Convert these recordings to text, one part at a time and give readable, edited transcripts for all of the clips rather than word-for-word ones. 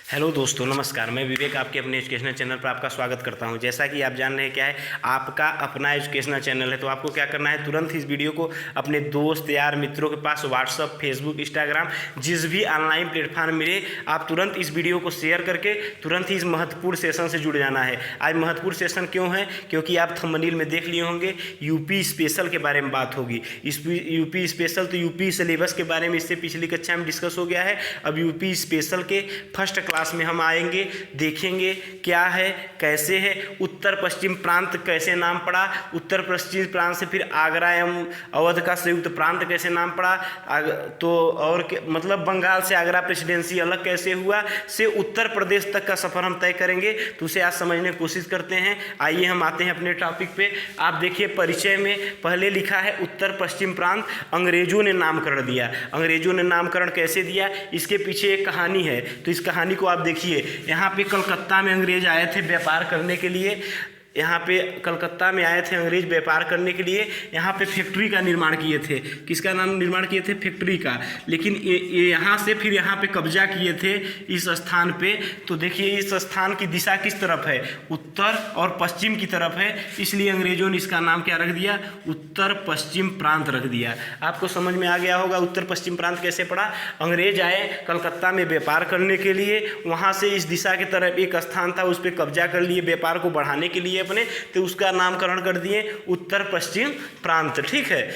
Hello दोस्तों, नमस्कार। मैं विवेक आपके अपने एजुकेशनल चैनल पर आपका स्वागत करता हूं। जैसा कि आप जान रहे हैं क्या है, आपका अपना एजुकेशनल चैनल है, तो आपको क्या करना है, तुरंत ही इस वीडियो को अपने दोस्त यार मित्रों के पास व्हाट्सअप, फेसबुक, इंस्टाग्राम, जिस भी ऑनलाइन प्लेटफॉर्म मिले, आप तुरंत इस वीडियो को शेयर करके तुरंत ही इस महत्वपूर्ण सेशन से जुड़ जाना है। आज महत्वपूर्ण सेशन क्यों है? क्योंकि आप थंबनेल में देख लिए होंगे, यूपी स्पेशल के बारे में बात होगी। इस यूपी स्पेशल तो यूपी सिलेबस के बारे में इससे पिछली कक्षा में डिस्कस हो गया है। अब यूपी स्पेशल के फर्स्ट क्लास में हम आएंगे, देखेंगे क्या है, कैसे है, उत्तर पश्चिम प्रांत कैसे नाम पड़ा, उत्तर पश्चिम प्रांत से फिर आगरा एवं अवध का संयुक्त प्रांत कैसे नाम पड़ा, तो और मतलब बंगाल से आगरा प्रेसिडेंसी अलग कैसे हुआ, से उत्तर प्रदेश तक का सफ़र हम तय करेंगे। तो उसे आज समझने की कोशिश करते हैं। आइए हम आते हैं अपने टॉपिक पे। आप देखिए, परिचय में पहले लिखा है उत्तर पश्चिम प्रांत अंग्रेजों ने नामकरण दिया। अंग्रेजों ने नामकरण कैसे दिया, इसके पीछे एक कहानी है। तो इस कहानी को आप देखिए। यहाँ पे कलकत्ता में अंग्रेज आए थे व्यापार करने के लिए। यहाँ पे कलकत्ता में आए थे अंग्रेज व्यापार करने के लिए। यहाँ पे फैक्ट्री का निर्माण किए थे। किसका नाम निर्माण किए थे? फैक्ट्री का। लेकिन ये यहाँ से फिर यहाँ पे कब्जा किए थे इस स्थान पे। तो देखिए, इस स्थान की दिशा किस तरफ है? उत्तर और पश्चिम की तरफ है। इसलिए अंग्रेजों ने इसका नाम क्या रख दिया? उत्तर पश्चिम प्रांत रख दिया। आपको समझ में आ गया होगा उत्तर पश्चिम प्रांत कैसे पड़ा। अंग्रेज आए कलकत्ता में व्यापार करने के लिए, वहाँ से इस दिशा की तरफ एक स्थान था, उस पर कब्जा कर लिए व्यापार को बढ़ाने के लिए अपने, तो उसका नामकरण कर दिए उत्तर पश्चिम प्रांत। ठीक है।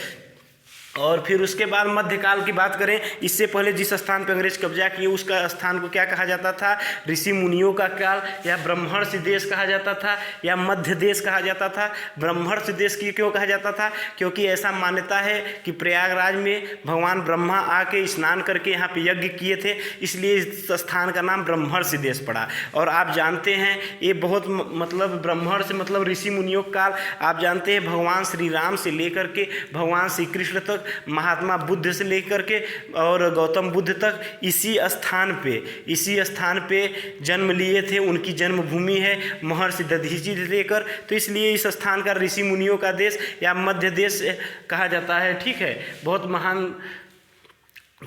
और फिर उसके बाद मध्यकाल की बात करें, इससे पहले जिस स्थान पर अंग्रेज कब्जा किए उसका स्थान को क्या कहा जाता था? ऋषि मुनियों का काल या ब्रह्मर्षि देश कहा जाता था, या मध्य देश कहा जाता था। ब्रह्मर्षि देश की क्यों कहा जाता था? क्योंकि ऐसा मान्यता है कि प्रयागराज में भगवान ब्रह्मा आके स्नान करके यहाँ पे यज्ञ किए थे, इसलिए इस स्थान का नाम ब्रह्मर्षि देश पड़ा। और आप जानते हैं ये बहुत मतलब ब्रह्मर्षि मतलब ऋषि मुनियों का काल। आप जानते हैं भगवान श्री राम से लेकर के भगवान श्री कृष्ण तक, महात्मा बुद्ध से लेकर के और गौतम बुद्ध तक इसी स्थान पे जन्म लिए थे। उनकी जन्मभूमि है महर्षि दधीचि से लेकर, तो इसलिए इस स्थान का ऋषि मुनियों का देश या मध्य देश कहा जाता है। ठीक है, बहुत महान।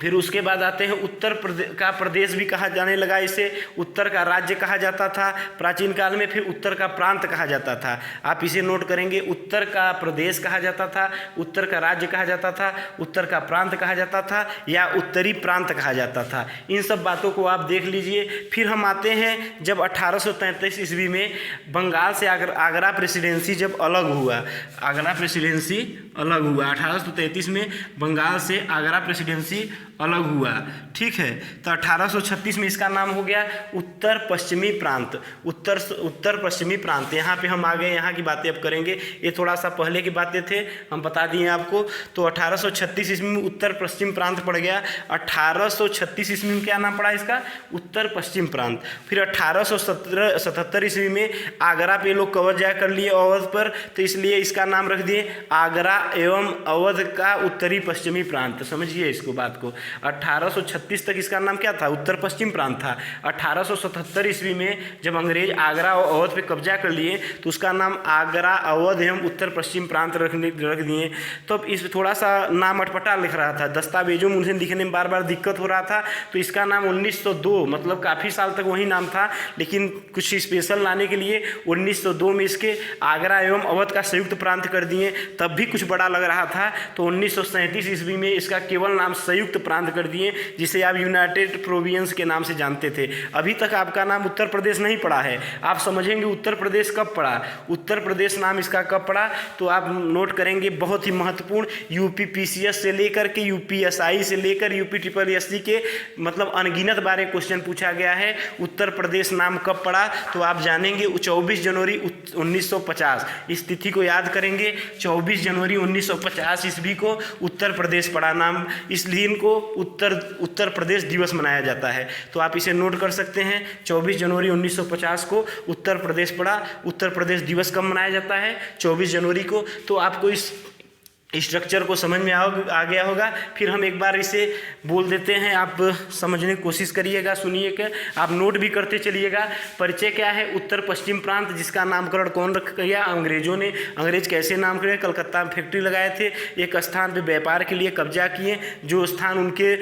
फिर उसके बाद आते हैं उत्तर का प्रदेश भी कहा जाने लगा। इसे उत्तर का राज्य कहा जाता था प्राचीन काल में, फिर उत्तर का प्रांत कहा जाता था। आप इसे नोट करेंगे, उत्तर का प्रदेश कहा जाता था, उत्तर का राज्य कहा जाता था, उत्तर का प्रांत कहा जाता था, या उत्तरी प्रांत कहा जाता था। इन सब बातों को आप देख लीजिए। फिर हम आते हैं जब 1833 ईस्वी में बंगाल से आगरा प्रेसिडेंसी जब अलग हुआ, आगरा प्रेसिडेंसी अलग हुआ 1833 में बंगाल से आगरा प्रेसिडेंसी अलग हुआ। ठीक है, तो 1836 में इसका नाम हो गया उत्तर पश्चिमी प्रांत। उत्तर पश्चिमी प्रांत। यहाँ पे हम आ गए, यहाँ की बातें अब करेंगे। ये थोड़ा सा पहले की बातें थे, हम बता दिए आपको। तो 1836 ईस्वी में उत्तर पश्चिम प्रांत पड़ गया। 1836 ईस्वी में क्या नाम पड़ा इसका? उत्तर पश्चिम प्रांत। फिर 1877 ईस्वी में आगरा पे लोग कब्जा कर लिए अवध पर, तो इसलिए इसका नाम रख दिए आगरा एवं अवध का उत्तरी पश्चिमी प्रांत। समझिए इसको, बात को। 1836 तक इसका नाम क्या था? उत्तर पश्चिम प्रांत था। 1877 ईस्वी में जब अंग्रेज आगरा और अवध पे कब्जा कर लिए, तो उसका नाम आगरा अवध एवं उत्तर पश्चिम प्रांत रख दिए। तो अब इस थोड़ा सा नाम अटपटा लिख रहा था, दस्तावेजों में उन्हें लिखने में बार बार दिक्कत हो रहा था, तो इसका नाम 1902 मतलब काफ़ी साल तक वही नाम था, लेकिन कुछ स्पेशल लाने के लिए 1902 में इसके आगरा एवं अवध का संयुक्त प्रांत कर दिए। तब भी कुछ बड़ा लग रहा था, तो 1937 ईस्वी में इसका केवल नाम संयुक्त प्रांत कर दिए, जिसे आप यूनाइटेड प्रोविंस के नाम से जानते थे। अभी तक आपका नाम उत्तर प्रदेश नहीं पड़ा है। आप समझेंगे उत्तर प्रदेश कब पड़ा, उत्तर प्रदेश नाम इसका कब पड़ा, तो आप नोट करेंगे। बहुत ही महत्वपूर्ण, यूपी पीसीएस से लेकर के यूपीएसआई से लेकर यूपी ट्रिपल एससी के मतलब अनगिनत बारे क्वेश्चन पूछा गया है। उत्तर प्रदेश नाम कब पड़ा, तो आप जानेंगे 24 जनवरी 1950। इस तिथि को याद करेंगे, 24 जनवरी 1950 ईस्वी को उत्तर प्रदेश पड़ा नाम। इस दिन को उत्तर प्रदेश दिवस मनाया जाता है। तो आप इसे नोट कर सकते हैं, 24 जनवरी 1950 को उत्तर प्रदेश पड़ा। उत्तर प्रदेश दिवस कब मनाया जाता है? 24 जनवरी को। तो आपको इस स्ट्रक्चर को समझ में आ गया होगा। फिर हम एक बार इसे बोल देते हैं, आप समझने की कोशिश करिएगा, सुनिएगा, आप नोट भी करते चलिएगा। परिचय क्या है? उत्तर पश्चिम प्रांत, जिसका नामकरण कौन रख गया? अंग्रेजों ने। अंग्रेज कैसे नामकरण? कलकत्ता में फैक्ट्री लगाए थे, एक स्थान पे व्यापार के लिए कब्जा किए, जो स्थान उनके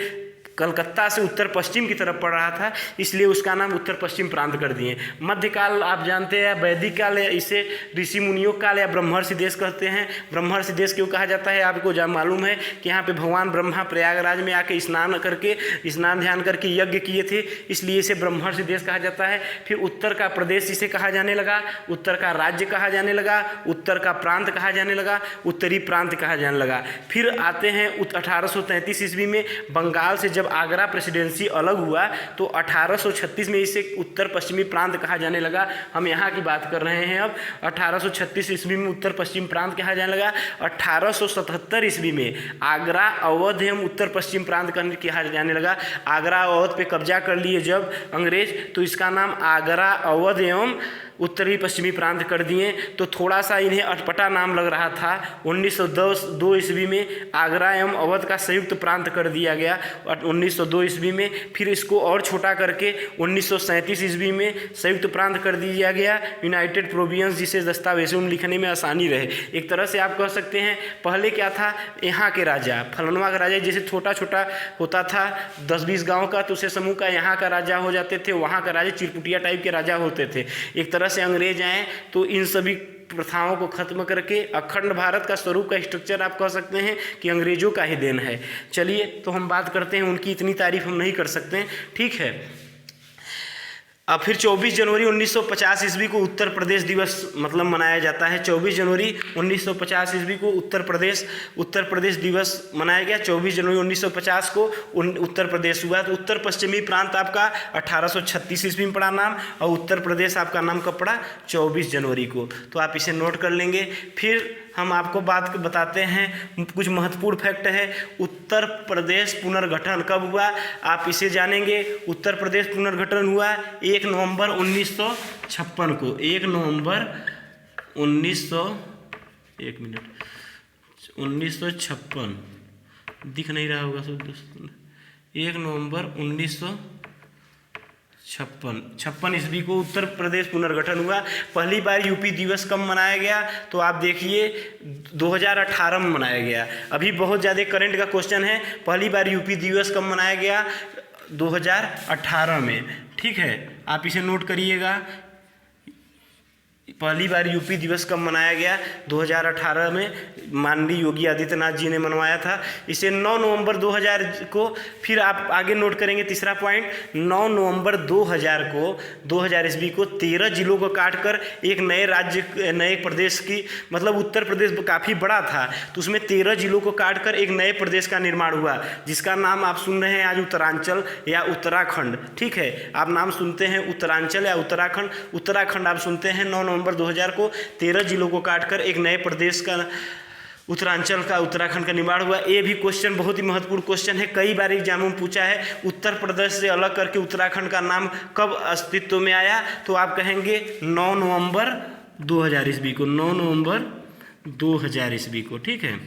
कलकत्ता से उत्तर पश्चिम की तरफ पड़ रहा था, इसलिए उसका नाम उत्तर पश्चिम प्रांत कर दिए। मध्यकाल आप जानते हैं, वैदिक काल, इसे ऋषि मुनियों काल या ब्रह्मर्षि देश कहते हैं। ब्रह्मर्षि देश क्यों कहा जाता है, आपको मालूम है कि यहाँ पे भगवान ब्रह्मा प्रयागराज में आके स्नान ध्यान करके यज्ञ किए थे, इसलिए इसे ब्रह्मर्षि देश कहा जाता है। फिर उत्तर का प्रदेश इसे कहा जाने लगा, उत्तर का राज्य कहा जाने लगा, उत्तर का प्रांत कहा जाने लगा, उत्तरी प्रांत कहा जाने लगा। फिर आते हैं 1833 ईस्वी में बंगाल से जब आगरा प्रेसिडेंसी अलग हुआ तो 1836 में इसे उत्तर पश्चिमी प्रांत कहा जाने लगा। हम यहाँ की बात कर रहे हैं अब। 1836 ईस्वी में उत्तर पश्चिम प्रांत कहा जाने लगा। 1877 ईस्वी में आगरा, अवध एवं उत्तर पश्चिम प्रांत कहा जाने लगा। आगरा अवध पे कब्जा कर लिए जब अंग्रेज, तो इसका नाम आगरा, अवध एवं उत्तरी पश्चिमी प्रांत कर दिए। तो थोड़ा सा इन्हें अटपटा नाम लग रहा था। 1902 ईस्वी में आगरा एवं अवध का संयुक्त प्रांत कर दिया गया 1902 ईस्वी में। फिर इसको और छोटा करके 1937 ईस्वी में संयुक्त प्रांत कर दिया गया, यूनाइटेड प्रोविंस, जिसे दस्तावेजों में लिखने में आसानी रहे। एक तरह से आप कह सकते हैं पहले क्या था, यहाँ के राजा, फलनवा का राजा जैसे छोटा छोटा होता था 10-20 गाँव का, तो उसे समूह का यहाँ का राजा हो जाते थे, वहाँ का राजा चिरकुटिया टाइप के राजा होते थे। एक तरह से अंग्रेज आए तो इन सभी प्रथाओं को खत्म करके अखंड भारत का स्वरूप का स्ट्रक्चर आप कह सकते हैं कि अंग्रेजों का ही देन है। चलिए तो हम बात करते हैं, उनकी इतनी तारीफ हम नहीं कर सकते, ठीक है। अब फिर 24 जनवरी 1950 ईस्वी को उत्तर प्रदेश दिवस मतलब मनाया जाता है। 24 जनवरी 1950 ईस्वी को उत्तर प्रदेश दिवस मनाया गया। 24 जनवरी 1950 को उत्तर प्रदेश हुआ। तो उत्तर पश्चिमी प्रांत आपका 1836 ईस्वी में पड़ा नाम, और उत्तर प्रदेश आपका नाम कब पड़ा, 24 जनवरी को। तो आप इसे नोट कर लेंगे। फिर हम आपको बात बताते हैं, कुछ महत्वपूर्ण फैक्ट है। उत्तर प्रदेश पुनर्गठन कब हुआ, आप इसे जानेंगे। उत्तर प्रदेश पुनर्गठन हुआ 1 नवंबर 1956 को। 1 नवंबर 1956 दिख नहीं रहा होगा सब दोस्तों। 1 नवंबर 1956 ईस्वी को उत्तर प्रदेश पुनर्गठन हुआ। पहली बार यूपी दिवस कब मनाया गया, तो आप देखिए 2018 में मनाया गया। अभी बहुत ज़्यादा करंट का क्वेश्चन है, पहली बार यूपी दिवस कब मनाया गया, 2018 में, ठीक है। आप इसे नोट करिएगा, पहली बार यूपी दिवस कब मनाया गया, 2018 में माननीय योगी आदित्यनाथ जी ने मनवाया था इसे 9 नवंबर 2000 को। फिर आप आगे नोट करेंगे तीसरा पॉइंट, 9 नवंबर 2000 ईस्वी को 13 जिलों को काटकर एक नए राज्य, नए प्रदेश की, मतलब उत्तर प्रदेश काफ़ी बड़ा था तो उसमें 13 जिलों को काटकर एक नए प्रदेश का निर्माण हुआ, जिसका नाम आप सुन रहे हैं आज उत्तरांचल या उत्तराखंड, ठीक है। आप नाम सुनते हैं उत्तरांचल या उत्तराखंड, उत्तराखंड आप सुनते हैं। 9 नवंबर 2000 को 13 जिलों को काटकर एक नए प्रदेश का, उत्तरांचल का, उत्तराखंड का निर्माण हुआ। ये भी क्वेश्चन बहुत ही महत्वपूर्ण क्वेश्चन है, कई बार एग्जाम में पूछा है। उत्तर प्रदेश से अलग करके उत्तराखंड का नाम कब अस्तित्व में आया, तो आप कहेंगे 9 नवंबर 2000 ईस्वी को। 9 नवंबर 2000 ईस्वी को, ठीक है।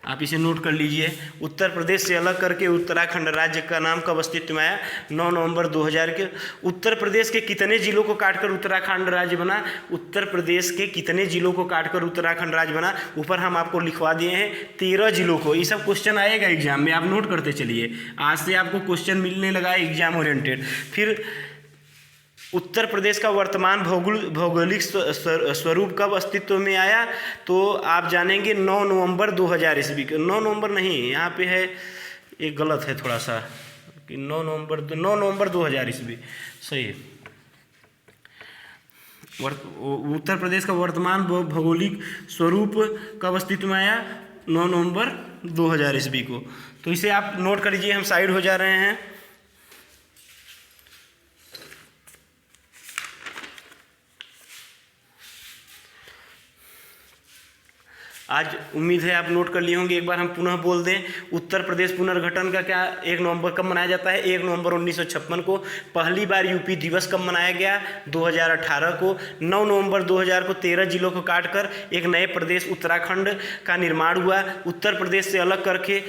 आप इसे नोट कर लीजिए। उत्तर प्रदेश से अलग करके उत्तराखंड राज्य का नाम कब अस्तित्व में आया, 9 नवंबर 2000 के। उत्तर प्रदेश के कितने जिलों को काटकर उत्तराखंड राज्य बना, उत्तर प्रदेश के कितने जिलों को काटकर उत्तराखंड राज्य बना, ऊपर हम आपको लिखवा दिए हैं 13 जिलों को। ये सब क्वेश्चन आएगा एग्जाम में, आप नोट करते चलिए, आज से आपको क्वेश्चन मिलने लगा है एग्जाम ओरिएंटेड। फिर उत्तर प्रदेश का वर्तमान भौगोलिक स्वरूप कब अस्तित्व में आया, तो आप जानेंगे 9 नवंबर 2000 ईस्वी को। 9 नवंबर नहीं, यहाँ पे है, ये गलत है थोड़ा सा, कि 9 नवंबर 2000 ईस्वी सही है। उत्तर प्रदेश का वर्तमान भौगोलिक स्वरूप कब अस्तित्व में आया, 9 नवंबर 2000 ईस्वी को। तो इसे आप नोट कर लीजिए, हम साइड हो जा रहे हैं। आज उम्मीद है आप नोट कर लिए होंगे। एक बार हम पुनः बोल दें, उत्तर प्रदेश पुनर्गठन का क्या 1 नवंबर कब मनाया जाता है, 1 नवंबर 1956 को। पहली बार यूपी दिवस कब मनाया गया, 2018 को। 9 नवंबर 2000 को 13 जिलों को काटकर एक नए प्रदेश उत्तराखंड का निर्माण हुआ। उत्तर प्रदेश से अलग करके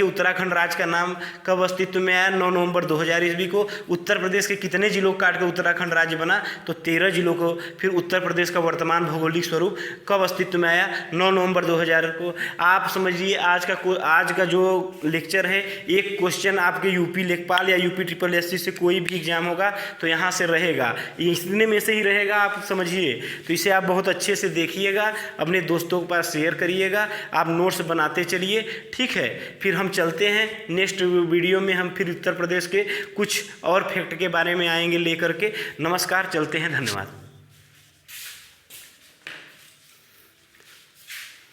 उत्तराखंड राज्य का नाम कब अस्तित्व में आया, 9 नवंबर 2000 ईस्वी को। उत्तर प्रदेश के कितने जिलों को काटकर उत्तराखंड राज्य बना, तो 13 जिलों को। फिर उत्तर प्रदेश का वर्तमान भौगोलिक स्वरूप कब अस्तित्व अस्तित्व में आया 9 नवंबर 2000 को। आप समझिए आज का जो लेक्चर है, एक क्वेश्चन आपके यूपी लेखपाल या यूपी ट्रिपल एससी से कोई भी एग्जाम होगा तो यहाँ से रहेगा, इतने में से ही रहेगा, आप समझिए। तो इसे आप बहुत अच्छे से देखिएगा, अपने दोस्तों के पास शेयर करिएगा, आप नोट्स बनाते चलिए, ठीक है। फिर हम चलते हैं नेक्स्ट वीडियो में, हम फिर उत्तर प्रदेश के कुछ और फैक्ट के बारे में आएंगे लेकर के। नमस्कार, चलते हैं, धन्यवाद।